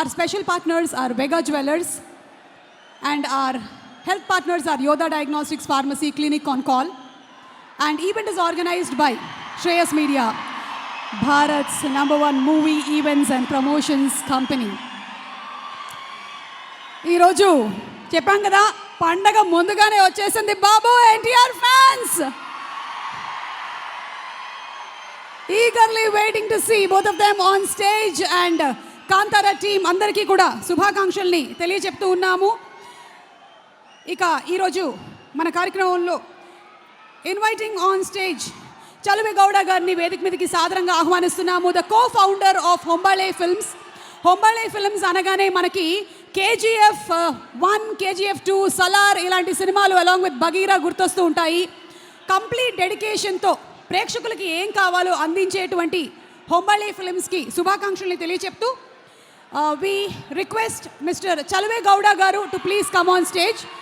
Our special partners are Vega Jewelers, and our health partners are Yoda Diagnostics Pharmacy Clinic on Call. And event is organized by Shreyas Media, Bharat's #1 movie events and promotions company. ఈరోజు చెప్పాం కదా, పండగ ముందుగానే వచ్చేసింది బాబు. NTR fans eagerly waiting to see both of them on stage, and Kantara team అందరికీ కూడా శుభాకాంక్షల్ని తెలియజెప్తూ ఉన్నాము. ఇక ఈరోజు మన కార్యక్రమంలో inviting on stage Chaluve Gowda గారిని వేదిక మీదకి సాదరంగా ఆహ్వానిస్తున్నాము. The co founder of Hombale films. Hombale films అనగానే మనకి KGF 1, KGF 2, సలార్ ఇలాంటి సినిమాలు అలాంగ్ విత్ బగీరా గుర్తొస్తూ ఉంటాయి. కంప్లీట్ డెడికేషన్తో ప్రేక్షకులకి ఏం కావాలో అందించేటువంటి Hombale ఫిల్మ్స్కి శుభాకాంక్షల్ని తెలియచెప్తూ we request Mr. Chalve Gowda garu to please come on stage.